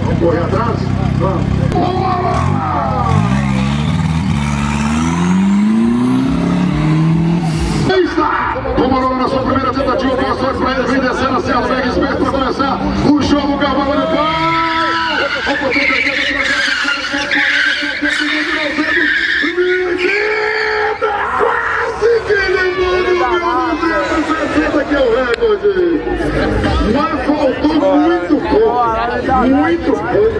Vamos correr atrás? Vamos. Comandou na sua primeira tentativa, boa sorte para ele, vem descendo a serra, pega esperto para começar o jogo, o cavalo de pau! Quase que ele manda o 260, que é o recorde! Mas faltou muito pouco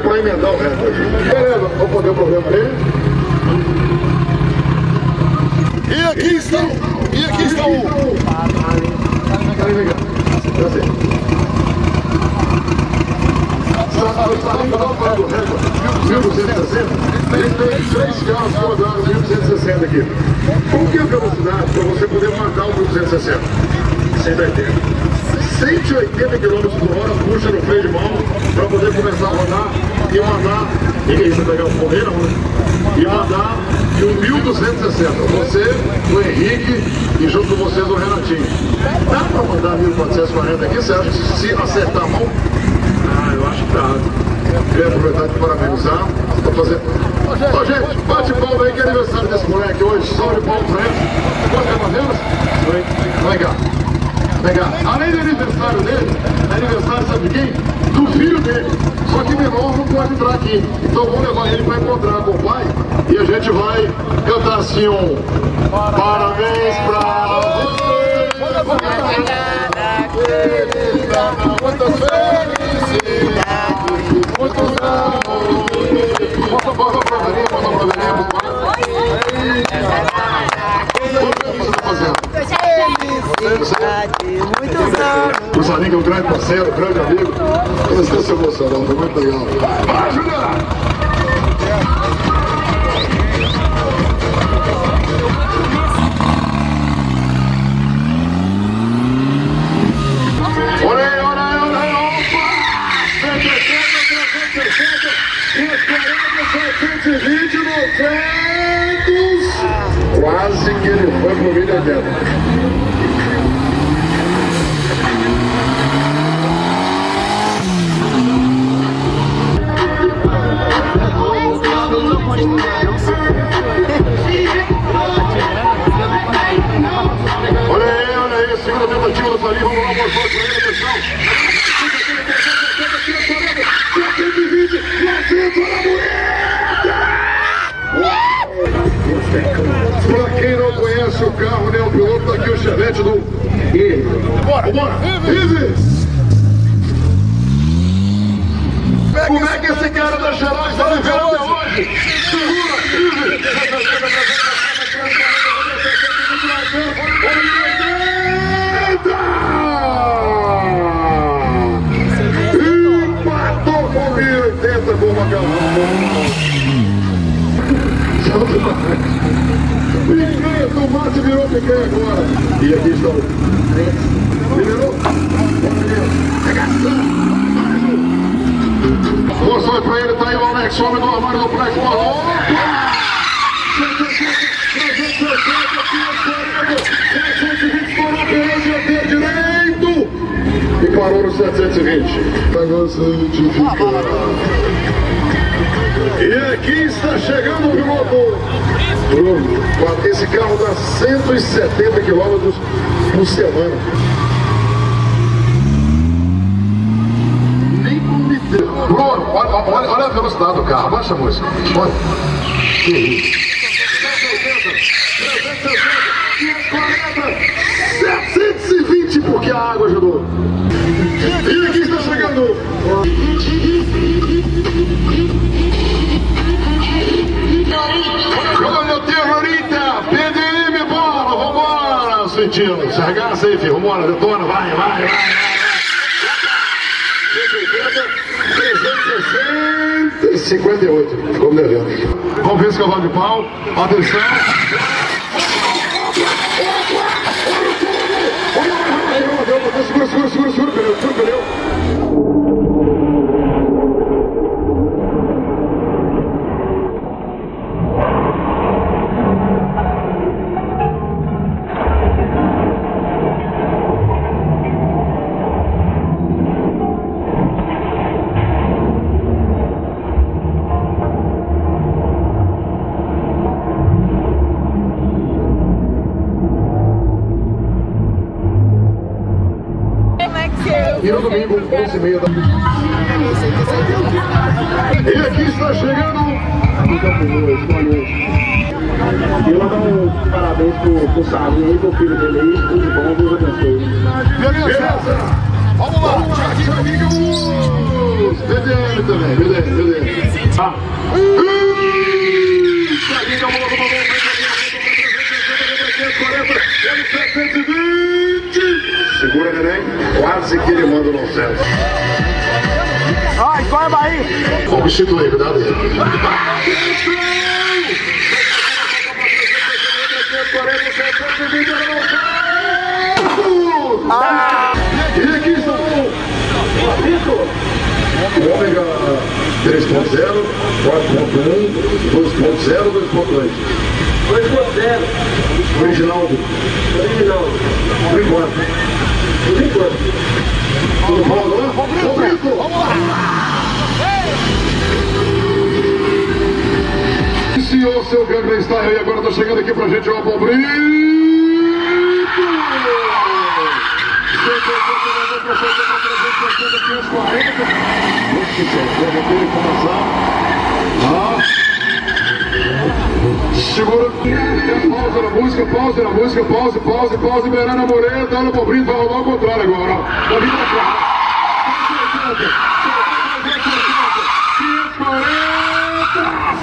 para emendar o recorde. Beleza, vamos poder o problema dele? E aqui está o... Ele tem 3 carros que rodaram 1260 aqui. Qual que é a velocidade para você poder matar o 1260? 180. 180 km por hora, puxa no freio de mão para poder começar a rodar e mandar. E isso pegar o correio, e mandar de um 1260. Você, o Henrique e junto com vocês o Renatinho. Dá para mandar 1440 aqui, você acha? Se acertar a mão? Ah, eu acho que dá. Queria aproveitar de parabenizar. Tô fazendo. Ô gente, bate palma aí que é aniversário desse moleque hoje. Salve palma pra ele. Quanto é Matheus? Vem cá. Vem cá. Além do aniversário dele, é aniversário, sabe de quem? Do filho dele. Só que menor não pode entrar aqui. Então vamos levar ele para encontrar com o pai. E a gente vai cantar assim um parabéns pra você. Muitas felicidades, muitos anos. Bota pra velhinha, Felicidade, muitos anos. O Zaninho é um grande parceiro, um grande amigo. Ele está se emocionando, foi muito legal. Vai, Juliana! Olha aí, opa! 160, 360, 720, 900! Quase que ele foi pro milha dentro. Olha aí, segunda tentativa do Farinha, vamos lá, boa sorte pra ele, atenção. 120, 900, olha a moeda! Pra quem não conhece o carro, né, o piloto, tá aqui o Chevette do Ive. Bora! Ive! Como é que esse cara da Gerais tá vivendo até hoje? Segura, Ive! Empatou com 1080 com uma garrafa. Picanha, tomate virou picanha agora. E aqui estão. Liberou? Boa sorte pra ele, tá aí o Alex, homem do armário do Plex. Opa! 720 parou pelo direito e parou no 720. Tá gostando de ficar. E aqui está chegando o piloto Bruno. Esse carro dá 170 km por semana. Nem comitê. Bruno, olha a velocidade do carro. Abaixa a música. Olha. Que isso. 720 porque a água ajudou. E aqui está chegando. Olha o terrorista, PDM, bola, vambora, sentindo. Se arregaça aí, filho, vambora, detona, vai. 360 e 58, ficou me devendo. Vamos ver esse cavalo de pau, atenção. Segura, pneu. 11h30 da... E aqui está chegando... Eu mandar parabéns pro Sarinho aí, pro filho dele aí, tudo de bom, Deus abençoe. Beleza! Vamos lá! Thiaguinho! Beleza também, beleza. Tá? Thiaguinho, vamos lá, 720! Segura, neném. Quase que ele manda no céu. Ai, corre, Bahia! Vamos substituir, cuidado aí. E aqui está o Ômega 3.0, 4.1, 2.0, 2.2. 2.0. Original. Por enquanto. Tudo bom agora? Vamos lá! Iniciou seu Gangnam Style e agora tá chegando aqui pra gente o Brito! Segura, pausa, Bernardo Moreira, dá no Brito, vai rolar o contrário agora, ó. Tá vindo pra cá.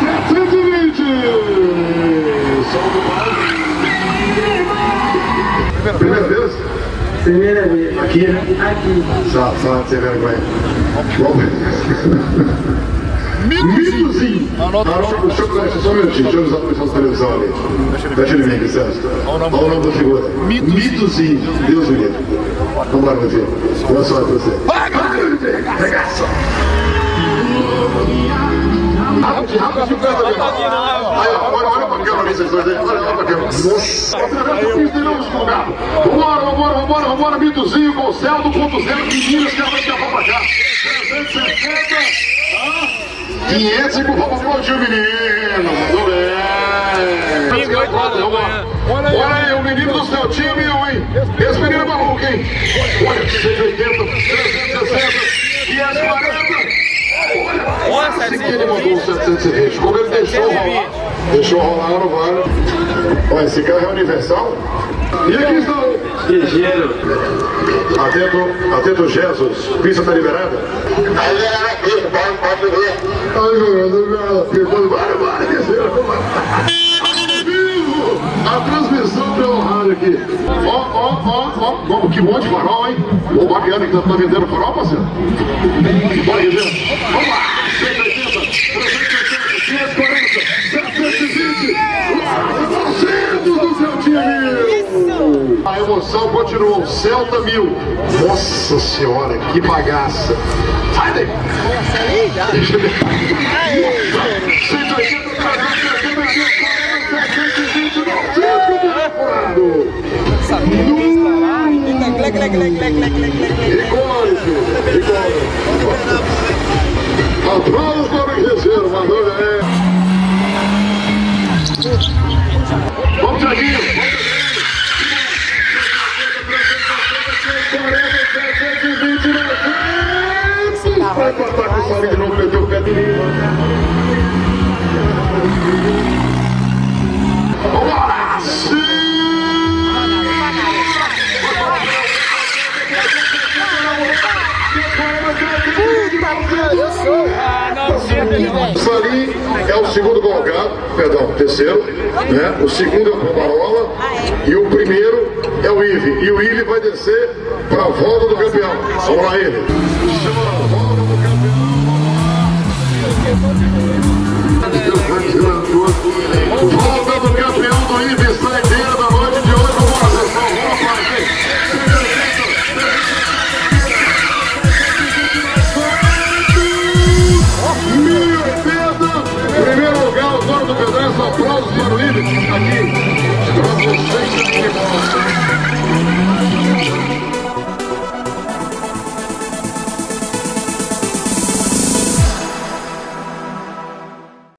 720! Solta o pau. Primeira vez? Primeira vez. Aqui, né? Aqui. Só sem vergonha. Mitozinho. Deixa eu só um minutinho, deixa eu usar a pessoa da televisão ali. Deixa ele vir aqui, Celso. Olha o nome da figura. Mitozinho. Deus me livre. Vamos lá, meu filho. Boa sorte pra você. Vai, regaça. Rápido, aí, olha pra câmera, vocês dois aí. Olha pra câmera. Nossa. Vambora, Mitozinho com o céu do ponto zero de Minas, que ela vai escapar pra cá. 370. 500 e por favor, aplaudir o menino. Muito bem. Olha aí, o menino do céu, tinha milhão, hein? Esse menino é maluco, hein? Olha, 180, 360, 540. Olha, assim que ele mandou o 720. Como ele deixou rolar no vale. Olha, esse carro é universal. E aqui está o Ligeiro. Atento Jesus, pista está liberada? Ai, meu Deus, vai, descer. A transmissão pelo rádio aqui. Ó, que monte de farol, hein? Ô, bacana que tá vendendo farol, parceiro. Bora, Guilherme. Vamos lá. 180, 380, 540, 720. 900 do seu time. A emoção continua. O Celta 1000. Nossa senhora, que bagaça. Sai daí. Deixa eu ver. 180, 380, 900. Aplausos para o Guerreiro, mandou bem. Vamos, Thiaguinho. Vai cortar com o Sarinho de novo, meteu o pé dele. Vambora! Salim é o segundo colocado, perdão, terceiro, né? O segundo é o Pomarola e o primeiro é o Ive. E o Ive vai descer para a volta do campeão. Vamos lá, Ive. Volta do campeão do Ive, saideira da noite de hoje. Vamos lá, sessão, vamos lá, primeiro lugar, o dono do pedaço, aplausos para o Ive, aqui, para vocês que